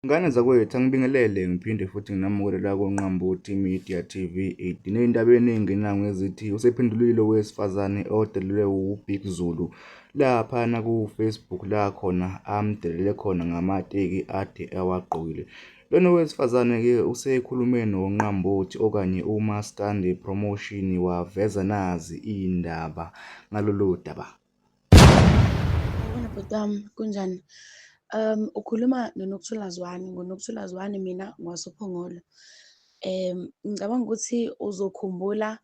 Ngane zakwethu angibingelele ngiphinde futhi nginamukela koNqambothi Media TV 8 nezindaba eziningi nangu ezithi usephendulile owesifazane odelelwe uBig Zulu laphana ku-Facebook la khona amdelele khona ngamateki ade awagqokile. Lona owesifazane-ke usekhulume noNqambothi okanye uMaskandi Promotion waveza nazi iy'ndaba ngalolu daba. Yabona bhuti wami kunjani? Ukhuluma noNokuthula Zwane. NgoNokuthula Zwane mina ngwasePhongolo. Ngicabanga ukuthi uzokhumbula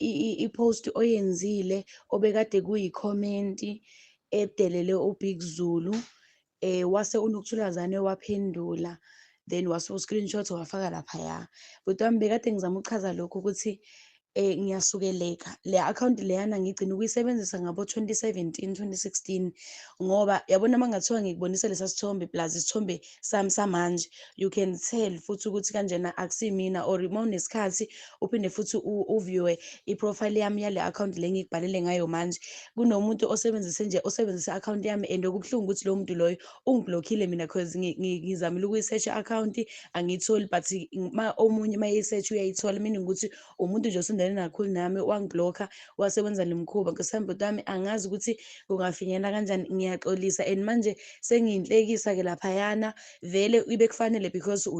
i-post oyenzile obekade kuyikhomenti edelele uBig Zulu. Wase uNokuthula Zwane waphendula, then wase u-screenshot wafaka laphaya. Bhuti wami bekade ngizama ukuchaza lokhu ukuthi ngiyasukeleka le akhawunti leyana ngigcina ukuyisebenzisa ngabo 2017, 2016 ngoba yabona mangathiwa ngikubonisa lesa sithombe plus isithombe sami samanje, you can tell futhi ukuthi kanjena akusimina, or uma unesikhathi uphinde futhi uviewe iprofile yami yale akhawunti le ngikubhalele ngayo manje, kunomuntu osebenzise i-akhawunti yami and okubuhlungu ukuthi lowo muntu loyo ungiblockile mina cause ngizamile ukuyisearch i-akhawunti angiyitholi, but omunye mayeyisearch uyayithola, meaning ukuthi umuntu nje osondelene kakhulu nami wangiblokha wasebenza le mkhuba. Nkosiyami bhuti wami, angazi ukuthi kungafinyela kanjani, ngiyaxolisa and manje sengiyinhlekisa-ke laphayana, vele ibe kufanele because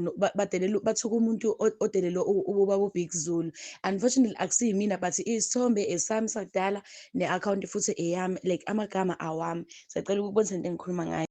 bathuka umuntu odelelwe ubaba uBig Zulu. Unfortunately akusiyimina but isithombe esami sakudala ne-akhawunti futhi eyami, like amagama awami. Siyacela ukubonisa into engikhuluma ngayo.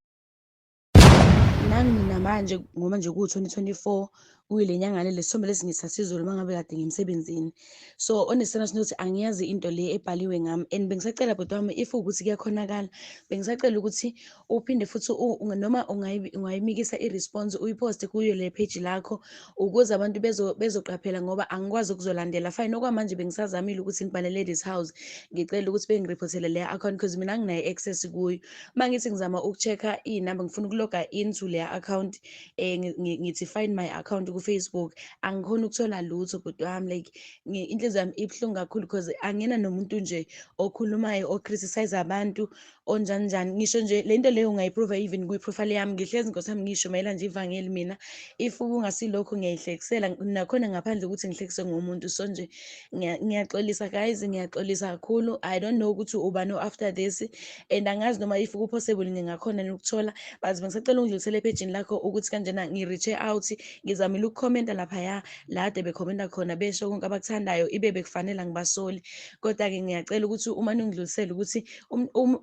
Nami mina manje ngoba nje ku-2024 kuyile nyanga le sithombe lesi ngithathe izolo uma ngabe kade ngimsebenzini. So onesicelo sokuthi angiyazi into le ebhaliwe ngami, and bengisacela bhuti wami if ukuthi kuyakhonakala, bengisacela ukuthi uphinde futhi noma ungayimikisa i-response uyiposte kuyo le page lakho ukuze abantu bezoqaphela, ngoba angikwazi ukuzolandela. Fine, okwamanje bengisazamile ukuthi ngibhalele this house ngicela ukuthi bengirephothele le account because mina anginayo access kuyo. Mangithi ngizama uku-check-a iy'namba, ngifuna ukuloga into le account, ngithi find my account ku-Facebook, angikhoni ukuthola lutho bhuti wami, like inhliziyo yami ibuhlungu kakhulu because angina nomuntu nje okhulumayo o-criticize abantu onjani njani. Ngisho nje le nto leyo ungayiprova even kwiprofile yami, ngihlezi Nkosi yami ngishumayela nje ivangeli mina. If kungasilokho ngiyayihlekisela nakhona ngaphandle ukuthi ngihlekise ngomuntu. So nje ngiyaxolisa guys, ngiyaxolisa kakhulu. I don't know ukuthi ubani after this, and angazi noma if ku-possible ngingakhona ukuthola, but bengisacela ungidlulisele epejini lakho ukuthi kanjena ngi-reach out, ngizamile ukukhomenta laphaya la ade bekhomenta khona besho konke abakuthandayo, ibe bekufanele ngibasoli. Kodwa-ke ngiyacela ukuthi uma ningidlulisele ukuthi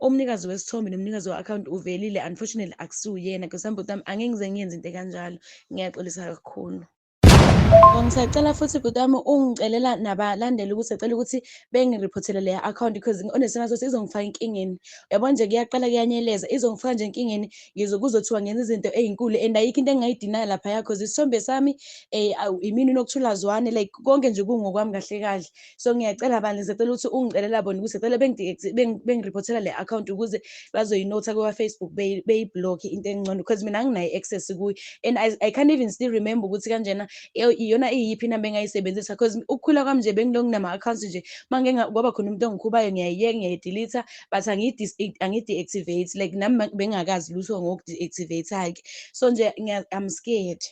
umnikazi wesithombe nomnikazi we-akhawunti uvelile, unfortunately akusiwuyena. Nkosiyami bhuti wami, angeke ngize ngiyenze into ekanjalo, ngiyaxolisa kakhulu. Ngisacela futhi bhuti wami ungicelela nabalandeli ukuthi acela ukuthi bengirephothele le account because onesicelo sokuthi izongifaka enkingeni. Yabona nje kuyaqala kuyanyeleza, izongifaka nje enkingeni kuzothiwa ngenza izinto ey'nkulu, and ayikho into engingayidinaya laphaya because isithombe sami imina uNokuthula Zwane, like konke nje kungokwami kahle kahle. So ngiyacela bandla, ngisacela ukuthi ungicelela bona ukuthi acela bengirephothela le account ukuze bazoyinotha kwa-Facebook beyiblokhe into engcono because mina anginayo access kuyo, and I can't even still remember ukuthi kanjena iyona iyiphi inamba engayisebenzisa because ukukhula kwami nje bengilokhu nginama-accounts nje. Kwaba khona umuntu ongikhubayo ngiyayiyeka, ngiyayidelete, but angiyi-deactivate, like nami bengingakazi lutho ngoku-deactivate-ke. So nje I'm scared.